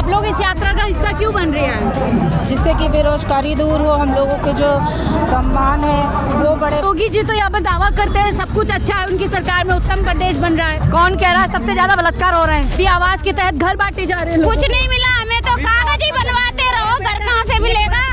आप लोग इस यात्रा का हिस्सा क्यों बन रहे हैं? जिससे कि बेरोजगारी दूर हो, हम लोगों के जो सम्मान है वो बड़े। योगी जी तो यहाँ पर दावा करते हैं सब कुछ अच्छा है, उनकी सरकार में उत्तम प्रदेश बन रहा है। कौन कह रहा है सबसे ज्यादा बलात्कार हो रहे हैं? आवास के तहत घर बांटे जा रहे हैं। कुछ नहीं मिला हमें, तो कागज ही बनवाते रहो, घर कहाँ से मिलेगा?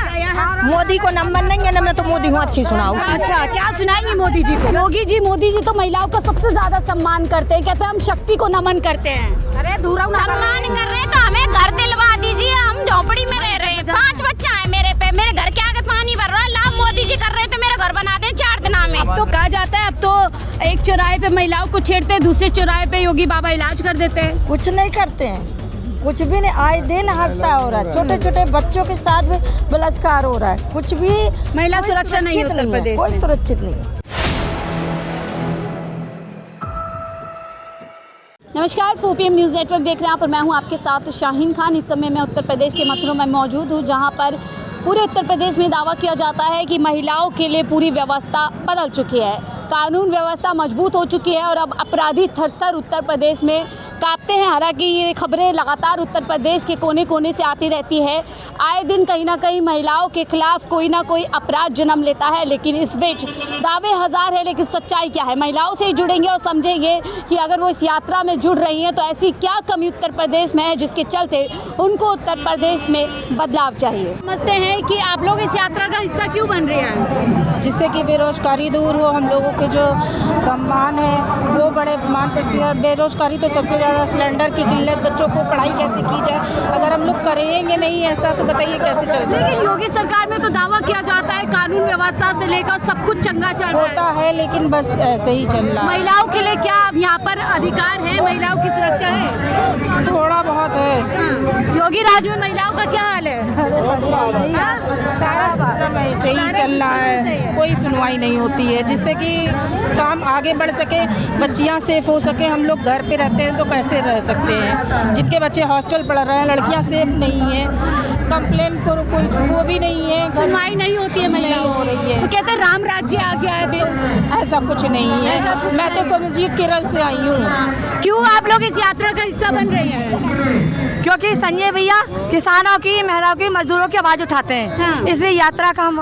मोदी को नंबर नहीं है ना, मैं तो मोदी हूँ अच्छी सुनाऊँ। अच्छा, क्या सुनाएंगे मोदी जी को? मोदी जी तो महिलाओं का सबसे ज्यादा सम्मान करते हैं, कहते हैं हम शक्ति को नमन करते हैं। अरे दूरा सम्मान कर रहे हैं तो हमें घर दिलवा दीजिए, हम झोपड़ी में रह रहे हैं, 5 बच्चा है मेरे पे, मेरे घर के आगे पानी भर रहा है, लाभ मोदी जी कर रहे हैं तो मेरा घर बना दे 4 दिन में। अब तो कहा जाता है अब तो एक चौराहे पे महिलाओं को छेड़ते हैं, दूसरे चौराहे पे योगी बाबा इलाज कर देते हैं। कुछ नहीं करते हैं, कुछ भी नहीं। आए दिन हादसा हो रहा है, छोटे छोटे बच्चों के साथ भी बलात्कार हो रहा है। कुछ भी महिला सुरक्षा नहीं है उत्तर प्रदेश कोई में। सुरक्षित नहीं है। नमस्कार, 4PM न्यूज़ नेटवर्क देख रहे हैं आप और मैं हूं आपके साथ शाहीन खान। इस समय मैं उत्तर प्रदेश के मथुरा में मौजूद हूं, जहां पर पूरे उत्तर प्रदेश में दावा किया जाता है कि महिलाओं के लिए पूरी व्यवस्था बदल चुकी है, कानून व्यवस्था मजबूत हो चुकी है और अब अपराधी थर-थर उत्तर प्रदेश में कांपते हैं। हालांकि ये खबरें लगातार उत्तर प्रदेश के कोने कोने से आती रहती है। आए दिन कहीं ना कहीं महिलाओं के खिलाफ कोई ना कोई अपराध जन्म लेता है, लेकिन इस बीच दावे हज़ार है, लेकिन सच्चाई क्या है? महिलाओं से ही जुड़ेंगे और समझेंगे कि अगर वो इस यात्रा में जुड़ रही हैं तो ऐसी क्या कमी उत्तर प्रदेश में है जिसके चलते उनको उत्तर प्रदेश में बदलाव चाहिए। समझते हैं कि आप लोग इस यात्रा का हिस्सा क्यों बन रहे हैं? जिससे कि बेरोजगारी दूर हो, हम लोगों के जो सम्मान है वो बड़े मान प्रसिद्ध। बेरोजगारी तो सबसे ज़्यादा, सिलेंडर की किल्लत, बच्चों को पढ़ाई कैसे की जाए, अगर हम लोग करेंगे नहीं ऐसा तो बताइए कैसे चल जाएगा? लेकिन योगी सरकार में तो दावा किया जाता है कानून व्यवस्था से लेकर सब कुछ चंगा चल रहा होता है, लेकिन बस ऐसे ही चल रहा है। महिलाओं के लिए क्या अब यहाँ पर अधिकार है? महिलाओं की सुरक्षा है? थोड़ा बहुत है। हाँ। योगी राज में महिलाओं का क्या हाल है? सारा सिस्टम ऐसे ही चल रहा है, कोई सुनवाई नहीं होती है, जिससे कि काम आगे बढ़ सके, बच्चियां सेफ हो सके। हम लोग घर पे रहते हैं तो कैसे रह सकते हैं? जिनके बच्चे हॉस्टल पढ़ रहे हैं, लड़कियां सेफ नहीं हैं, कंप्लेन करो कोई वो भी नहीं है, सुनवाई नहीं होती है महिलाओं हो रही है। तो कहते हैं राम राज्य आ गया है। ऐसा कुछ नहीं है, मैं तो समझिए केरल से आई हूँ। क्यों आप लोग इस यात्रा का हिस्सा बन रहे हैं? क्योंकि संजय भैया किसानों की, महिलाओं की, मजदूरों की आवाज उठाते हैं। हाँ। इसलिए यात्रा का हम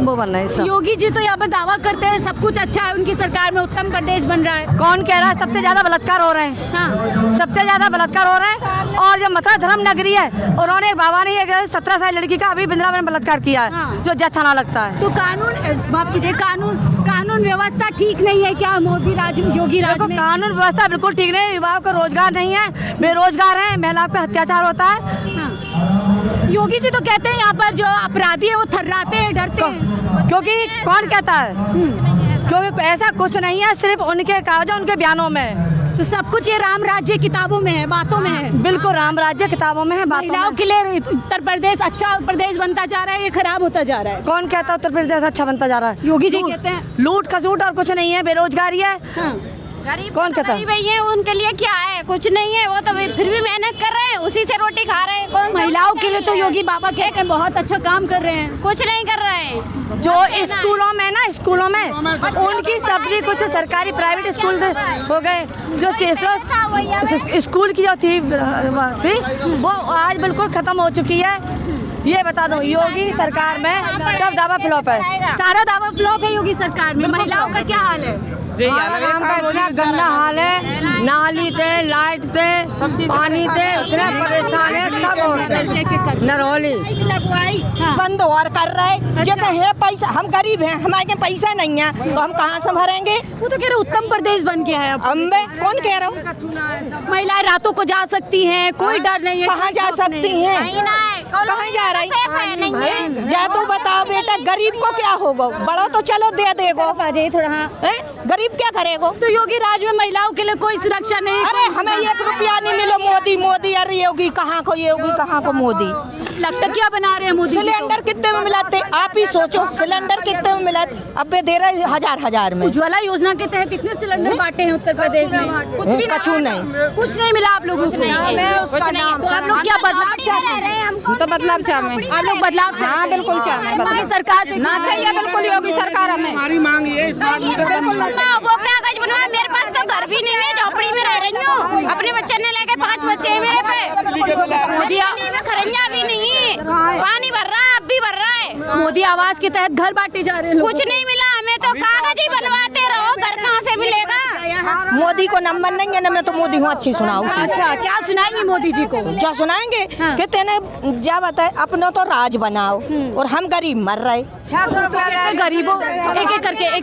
वो बन रहे हैं। योगी जी तो यहाँ पर दावा करते हैं सब कुछ अच्छा है, उनकी सरकार में उत्तम प्रदेश बन रहा है। कौन कह रहा है सबसे ज्यादा बलात्कार हो रहे हैं? हाँ। सबसे ज्यादा बलात्कार हो रहे हैं। और जो मथुरा धर्म नगरी है, उन्होंने एक बाबा ने 17 साल लड़की का अभी वृंदावन में बलात्कार किया है। हाँ। जो जज थाना लगता है। तो कानून, माफ कीजिए, कानून व्यवस्था ठीक नहीं है क्या मोदी राज, योगी राज में? कानून व्यवस्था बिल्कुल ठीक नहीं है। युवाओं को रोजगार नहीं है, बेरोजगार है, महिलाओं पे अत्याचार होता है। हाँ। योगी जी तो कहते हैं यहाँ पर जो अपराधी है वो थर्राते हैं, डरते हैं। क्योंकि कौन कहता है? क्योंकि ऐसा कुछ नहीं है, सिर्फ उनके कागजों, उनके बयानों में। तो सब कुछ ये राम राज्य किताबों में है, बातों में है। बिल्कुल राम राज्य किताबों में है, बातों महिलाओं में। के लिए उत्तर प्रदेश अच्छा प्रदेश बनता जा रहा है, ये खराब होता जा रहा है। कौन कहता है उत्तर प्रदेश अच्छा बनता जा रहा है? योगी जी कहते हैं लूट खसूट और कुछ नहीं है, बेरोजगारी है। हाँ। गरीब कौन कहता है? गरीब है, उनके लिए क्या है? कुछ नहीं है, वो तो फिर भी मेहनत कर रहे हैं, उसी से रोटी खा रहे हैं। कौन सा महिलाओं के लिए तो योगी बाबा कहते हैं बहुत अच्छा काम कर रहे हैं। कुछ नहीं कर रहे हैं। जो स्कूलों में ना, स्कूलों में उनकी सब्जी कुछ सरकारी प्राइवेट स्कूल हो गए, जो स्कूल की जो थी वो आज बिल्कुल खत्म हो चुकी है। ये बता दो, योगी सरकार में सब दावा फ्लॉप है। सारा दावा फ्लॉप है योगी सरकार में। महिलाओं का क्या हाल है? इतना गंदा हाल है, नाली थे, लाइट थे, पानी थे, इतना परेशान है सब। नरौली बंद और कर रहे जो है पैसा, हम गरीब हैं, हमारे पैसा नहीं है तो हम कहाँ से भरेंगे? वो तो कह रहे उत्तम प्रदेश बन गया है अब। अम्बे कौन कह रहा हूँ? महिलाएं रातों को जा सकती हैं, कोई डर नहीं है। कहाँ जा सकती हैं? कहाँ जा रही? जा तो बताओ बेटा, गरीब को क्या होगा? बड़ा तो चलो दे देगो, थोड़ा। हाँ। गरीब क्या करेगो? तो योगी राज में महिलाओं के लिए कोई सुरक्षा नहीं। अरे हमें 1 रुपया नहीं मिलो। मोदी मोदी, अरे योगी कहाँ को, योगी कहाँ को मोदी? लगता क्या बना रहे हैं मोदी? सिलेंडर कितने में मिलाते? आप ही सोचो, सिलेंडर कितने में मिलाते? अब दे रहे हजार में। उज्ज्वला योजना के तहत इतने सिलेंडर बांटे हैं उत्तर प्रदेश में, कुछ भी कछु नहीं, कुछ नहीं मिला आप लोगों को। तो आप लोग क्या बदलाव चाहते हैं? हम तो बदलाव चाहते। आप लोग बदलाव चाहते हैं? हाँ बिल्कुल चाहते हैं। सरकार से ना चाहिए बिल्कुल योगी सरकार हमें। हमारी मांग ये है स्मार्ट मीटर बनवा। वो कागज बनवा, मेरे पास तो घर भी नहीं है, झोपड़ी में रह रही हूँ। अपने बच्चे ने लेके 5 बच्चे हैं मेरे पे। के तहत घर बांटे जा रहे हैं लोगों कुछ नहीं मिला हमें तो कागज ही बनवाते रहो, घर कहाँ से मिलेगा। मोदी को नंबर नहीं है ना, मैं तो मोदी हूँ अच्छी सुनाऊँ। अच्छा, क्या सुनाएंगे मोदी जी को? क्या सुनाएंगे कि तेने क्या बताए, अपना तो राज बनाओ और हम गरीब मर रहे। गरीबों एक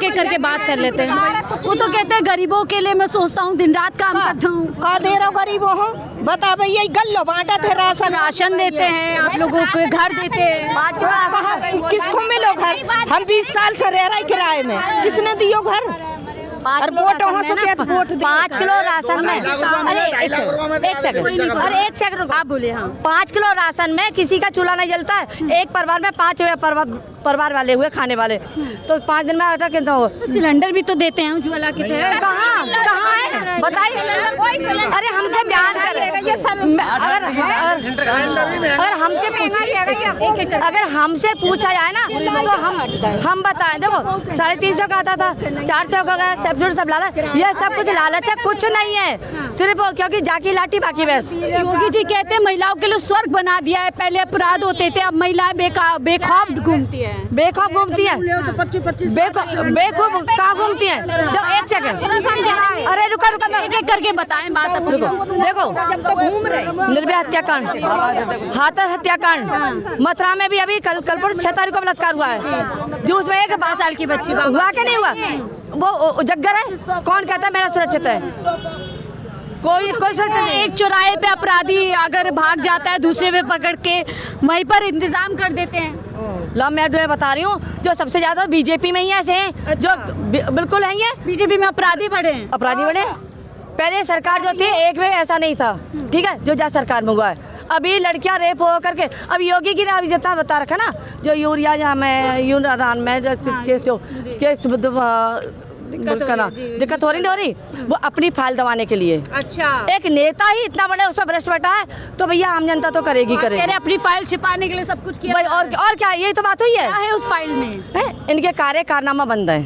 एक करके बात कर लेते हैं। वो तो कहते हैं गरीबों के लिए मैं सोचता हूँ, दिन रात काम करता हूँ। का दे रहा गरीबों हो, बता भाई, यही गल्लो बांटा थे, राशन देते हैं आप लोगों को, घर देते हैं। किसको मिलो घर? हम 20 साल से रह रहे किराए में, किसने दियो घर? और वोट 5 किलो राशन में, अरे एक सेकंड, अरे एक सेकंड आप बोले। हाँ, 5 किलो राशन में किसी का चूल्हा नहीं जलता है। एक परिवार में 5 परिवार वाले हुए खाने वाले, तो 5 दिन में आटा कितना हो? सिलेंडर भी तो देते हैं उज्ज्वला के तहत। कहाँ है बताइए? अरे हमसे बयान अगर हमसे पूछा जाए ना तो हम बताएं। देखो 350 का आता था, 400 का गया, सब लालच, ये सब कुछ लालच है, कुछ नहीं है, सिर्फ क्योंकि जाकी लाठी बाकी बस। योगी जी कहते हैं महिलाओं के लिए स्वर्ग बना दिया है, पहले अपराध होते थे, अब महिलाएं बेखौफ घूमती है। बेखौफ घूमती है, बेखौफ कहाँ घूमती है? एक सेकंड, अरे रुका मैं एक एक करके बताएं बात अपनी। देखो घूम रहे निर्भया हत्याकांड, हाथरस हत्याकांड, मथुरा में भी अभी कल 6 तारीख को बलात्कार हुआ है, जो उसमें एक 5 साल की बच्ची हुआ कि नहीं हुआ? वो जग्गर है, कौन कहता है मेरा सुरक्षित है? कोई सुरक्षित नहीं। एक चौराहे पे अपराधी अगर भाग जाता है, दूसरे पे पकड़ के वहीं पर इंतजाम कर देते हैं। ला मैं तुम्हें बता रही हूँ, जो सबसे ज्यादा बीजेपी में ही ऐसे हैं। अच्छा। जो बिल्कुल है, बीजेपी में अपराधी बढ़े हैं। अपराधी बढ़े। पहले सरकार जो थी एक में ऐसा नहीं था, ठीक है, जो जा सरकार में हुआ है। अभी लड़कियां रेप हो करके, अब योगी की ने अभी जितना बता रखा ना, जो यूरिया जहाँ में यूनान में केस जो केस दिक्कत हो रही, वो अपनी फाइल दबाने के लिए। अच्छा, एक नेता ही इतना बड़ा उसमें भ्रष्ट बैठा है, तो भैया आम जनता तो करेगी। अपनी फाइल छिपाने के लिए सब कुछ किया। और क्या, यही तो बात हुई है। क्या है उस फाइल में? इनके कारनामा बंद है।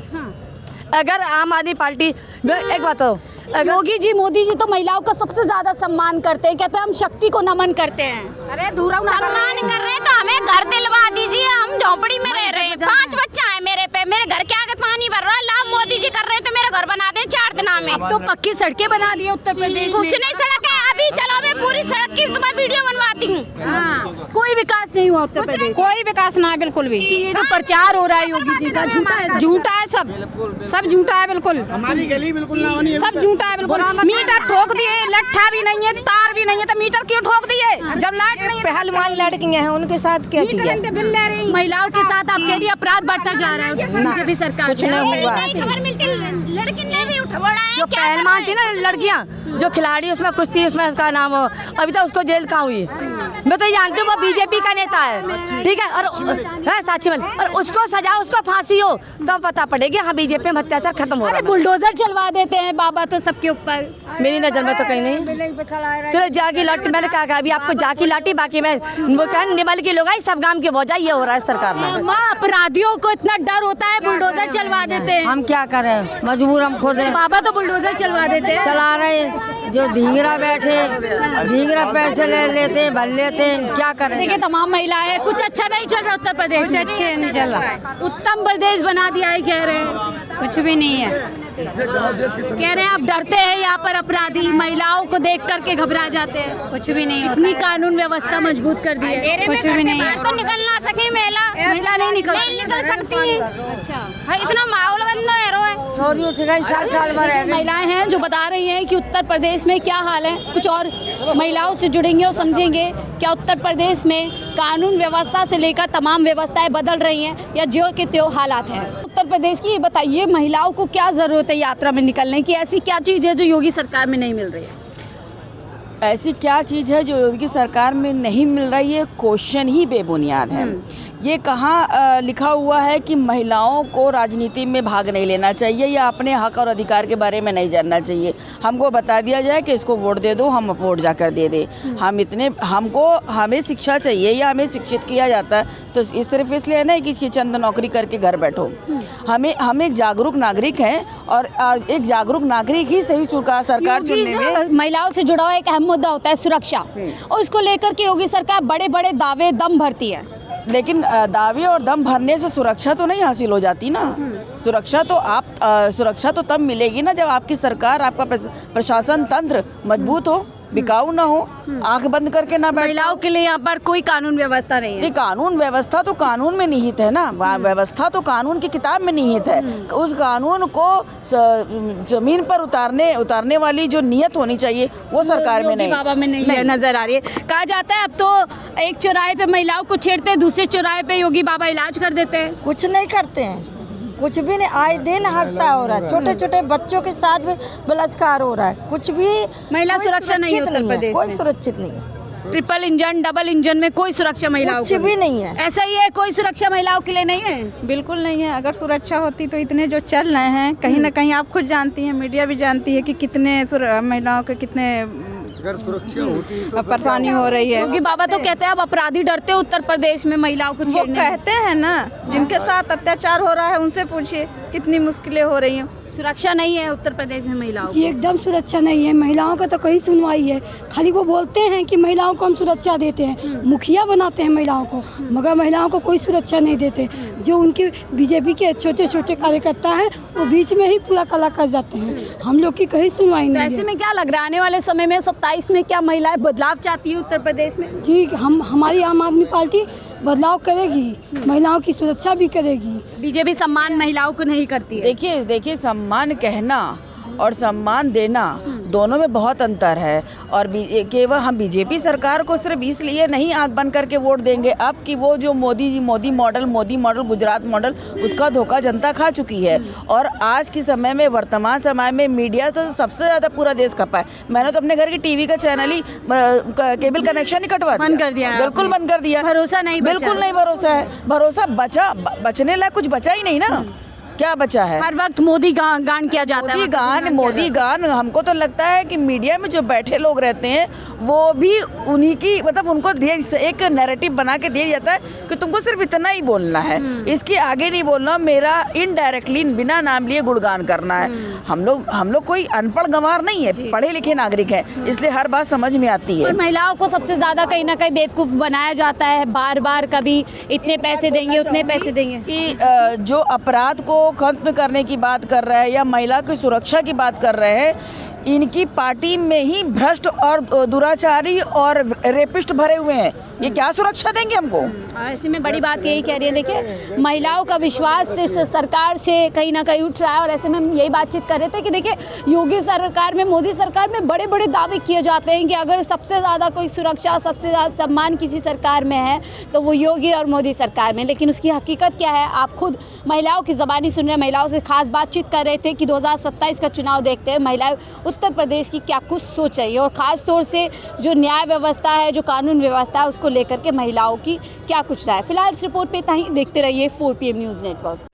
अगर आम आदमी पार्टी, एक बात हो, योगी जी मोदी जी तो महिलाओं का सबसे ज्यादा सम्मान करते हैं, कहते हैं हम शक्ति को नमन करते हैं। अरे सम्मान कर रहे हैं तो हमें घर दिलवा दीजिए, हम झोपड़ी में रह रहे हैं, 5 बच्चा है मेरे पे, मेरे घर के आगे पानी भर रहा है, लाभ मोदी जी कर रहे हैं तो मेरा घर बना दें 4 दिन में। तो पक्की सड़कें बना दी उत्तर प्रदेश में। कुछ नहीं सड़क है, अभी चलो मैं पूरी सड़क की तुम्हें वीडियो बनवाती हूँ। कोई विकास नहीं हुआ उत्तर प्रदेश, कोई विकास ना है बिल्कुल भी। ये जो प्रचार हो रहा है योगी जी का, झूठा है, झूठा है, सब झूठा है बिल्कुल। हमारी गली बिल्कुल ना बनी है, सब झूठा है बिल्कुल। मीटर ठोक दिए, लट्ठा भी नहीं है, तार भी नहीं है, तो मीटर क्यों ठोक दिए जब लाइट नहीं है? पहलवान लड़कियां हैं, उनके साथ क्या किया? बिल ले रही महिलाओं के साथ आप कह रही अपराध बढ़ता जा रहा है बीजेपी सरकार। कुछ नहीं हुआ। खबर मिलती लड़की ने भी उठा है। जो पहलवान थी ना लड़कियां, जो खिलाड़ी उसमें कुश्ती, उसमें उसका नाम हो, अभी तक उसको जेल कहाँ हुई? मैं तो जानती हूँ वो बीजेपी का नेता है, ठीक है, और साक्षी में, और उसको सजा, उसको फांसी हो तब पता पड़ेगी हाँ बीजेपी में अत्याचार खत्म हो रहा है। बुलडोजर चलवा देते हैं बाबा तो सबके ऊपर। मेरी नजर में तो कहीं नहीं, सिर्फ जाकी लाठी। मैंने कहा अभी आपको जाकी लाठी, बाकी में वो क्या निमल की लोग सब गांव के बोझा ये हो रहा है सरकार में। अपराधियों को इतना डर होता है, बुलडोजर चलवा देते हैं। हम क्या करें, मजबूर हम खुद हैं। बाबा तो बुलडोजर चलवा देते हैं, चला रहे। जो धींगरा बैठे, धींगरा पैसे ले लेते, भर लेते, क्या करें? देखिए तमाम महिलाएं, कुछ अच्छा नहीं चल रहा उत्तर प्रदेश में। अच्छे नहीं चल रहा, उत्तम प्रदेश बना दिया है कह रहे हैं। कुछ भी नहीं है। कह रहे हैं आप डरते हैं, यहाँ पर अपराधी महिलाओं को देख करके घबरा जाते हैं। कुछ भी नहीं, इतनी कानून व्यवस्था मजबूत कर दी है, कुछ भी नहीं है। तो निकल ना सके महिला नहीं निकल सकती है। अच्छा, इतना माहौल गंदा है, छोरी उठ गई, 7 साल भर है। महिलाएं हैं जो बता रही हैं कि उत्तर प्रदेश में क्या हाल है। कुछ और महिलाओं से जुड़ेंगे और समझेंगे क्या उत्तर प्रदेश में कानून व्यवस्था से लेकर तमाम व्यवस्थाएं बदल रही हैं या ज्यों के त्यों हालात हैं। उत्तर प्रदेश की ये बताइए, महिलाओं को क्या जरूरत है यात्रा में निकलने की? ऐसी क्या चीज़ है जो योगी सरकार में नहीं मिल रही है? ऐसी क्या चीज़ है जो योगी सरकार में नहीं मिल रही है? क्वेश्चन ही बेबुनियाद है। ये कहाँ लिखा हुआ है कि महिलाओं को राजनीति में भाग नहीं लेना चाहिए या अपने हक और अधिकार के बारे में नहीं जानना चाहिए? हमको बता दिया जाए कि इसको वोट दे दो, हम वोट जाकर दे दें। हमें शिक्षा चाहिए या हमें शिक्षित किया जाता है तो इस सिर्फ इसलिए है ना कि चंद नौकरी करके घर बैठो। हम एक जागरूक नागरिक हैं और एक जागरूक नागरिक ही सही सरकार चुनने में। महिलाओं से जुड़ा हुआ एक अहम मुद्दा होता है सुरक्षा, और इसको लेकर के योगी सरकार बड़े बड़े दावे दम भरती है। लेकिन दावे और दम भरने से सुरक्षा तो नहीं हासिल हो जाती ना। सुरक्षा तो तब मिलेगी ना जब आपकी सरकार, आपका प्रशासन तंत्र मजबूत हो, बिकाऊ ना हो, आंख बंद करके ना बैठ। महिलाओं के लिए यहाँ पर कोई कानून व्यवस्था नहीं है। नहीं, कानून व्यवस्था तो कानून में निहित है ना, व्यवस्था तो कानून की किताब में निहित है। उस कानून को जमीन पर उतारने वाली जो नियत होनी चाहिए वो सरकार में नहीं, बाबा में नहीं नजर आ रही है। कहा जाता है अब तो एक चौराहे पे महिलाओं को छेड़ते हैं, दूसरे चौराहे पे योगी बाबा इलाज कर देते हैं। कुछ नहीं करते हैं, कुछ भी नहीं। आए दिन हादसा हो रहा है, छोटे छोटे बच्चों के साथ भी बलात्कार हो रहा है। कुछ भी महिला सुरक्षा नहीं है उत्तर प्रदेश कोई में। सुरक्षित नहीं है। ट्रिपल इंजन, डबल इंजन में कोई सुरक्षा महिलाओं कुछ भी नहीं है। ऐसा ही है, कोई सुरक्षा महिलाओं के लिए नहीं है। बिल्कुल नहीं है। अगर सुरक्षा होती तो इतने जो चल रहे हैं, कहीं ना कहीं आप खुद जानती हैं, मीडिया भी जानती है कि कितने महिलाओं के कितने अगर सुरक्षा होती तो परेशानी हो रही है। योगी बाबा तो कहते हैं अब अपराधी डरते हैं उत्तर प्रदेश में महिलाओं को वो छेड़ने। कहते हैं ना, जिनके साथ अत्याचार हो रहा है उनसे पूछिए कितनी मुश्किलें हो रही हैं। सुरक्षा नहीं है उत्तर प्रदेश में महिलाओं जी, एकदम सुरक्षा नहीं है। महिलाओं का तो कहीं सुनवाई है, खाली वो बोलते हैं कि महिलाओं को हम सुरक्षा देते हैं, मुखिया बनाते हैं महिलाओं को, मगर महिलाओं को कोई सुरक्षा नहीं देते। जो उनके बीजेपी के छोटे छोटे कार्यकर्ता हैं वो बीच में ही पूरा कला कर जाते हैं, हम लोग की कहीं सुनवाई तो नहीं ऐसे है। में क्या लग रहा है आने वाले समय में 27 में क्या महिलाएं बदलाव चाहती है उत्तर प्रदेश में? जी, हमारी आम आदमी पार्टी बदलाव करेगी, महिलाओं की सुरक्षा भी करेगी। बीजेपी सम्मान महिलाओं को नहीं करती है। देखिए सम्मान कहना और सम्मान देना दोनों में बहुत अंतर है। और केवल हम बीजेपी सरकार को सिर्फ इसलिए नहीं आंख बंद करके वोट देंगे अब कि वो जो मोदी मॉडल गुजरात मॉडल, उसका धोखा जनता खा चुकी है। और आज के समय में, वर्तमान समय में मीडिया तो सबसे ज़्यादा पूरा देश खपा है। मैंने तो अपने घर की टीवी का चैनल ही केबल कनेक्शन ही कटवा बंद कर दिया है बिल्कुल बंद कर दिया। भरोसा नहीं बचा। बिल्कुल नहीं भरोसा है। भरोसा बचने लायक कुछ बचा ही नहीं ना। क्या बचा है? हर वक्त मोदी गान किया जाता है। मोदी गान हमको तो लगता है कि मीडिया में जो बैठे लोग रहते हैं वो भी उन्हीं की, मतलब उनको एक नैरेटिव बना के दिया जाता है कि तुमको सिर्फ इतना ही बोलना है, इसके आगे नहीं बोलना, मेरा इनडायरेक्टली बिना नाम लिए गुणगान करना है। हम लोग कोई अनपढ़ गंवार नहीं है, पढ़े लिखे नागरिक हैं, इसलिए हर बात समझ में आती है। और महिलाओं को सबसे ज्यादा कहीं ना कहीं बेवकूफ बनाया जाता है, बार बार कभी इतने पैसे देंगे, उतने पैसे देंगे। कि जो अपराध को खत्म करने की बात कर रहे हैं या महिला की सुरक्षा की बात कर रहे हैं, इनकी पार्टी में ही भ्रष्ट और दुराचारी और रेपिस्ट भरे हुए हैं। ये क्या सुरक्षा देंगे हमको? ऐसे में बड़ी बात यही कह रही है, देखिए महिलाओं का विश्वास से सरकार से कहीं ना कहीं उठ रहा है। और ऐसे में हम यही बातचीत कर रहे थे कि देखिए योगी सरकार में, मोदी सरकार में बड़े बड़े दावे किए जाते हैं कि अगर सबसे ज़्यादा कोई सुरक्षा, सबसे ज़्यादा सम्मान किसी सरकार में है तो वो योगी और मोदी सरकार में। लेकिन उसकी हकीकत क्या है, आप खुद महिलाओं की ज़बानी सुन रहे हैं। महिलाओं से खास बातचीत कर रहे थे कि 2027 का चुनाव देखते हैं महिलाएं उत्तर प्रदेश की क्या कुछ सोच रही है, और ख़ास तौर से जो न्याय व्यवस्था है, जो कानून व्यवस्था है, उसको लेकर के महिलाओं की क्या कुछ राय है। फिलहाल इस रिपोर्ट पे इतना ही। देखते रहिए 4PM न्यूज़ नेटवर्क।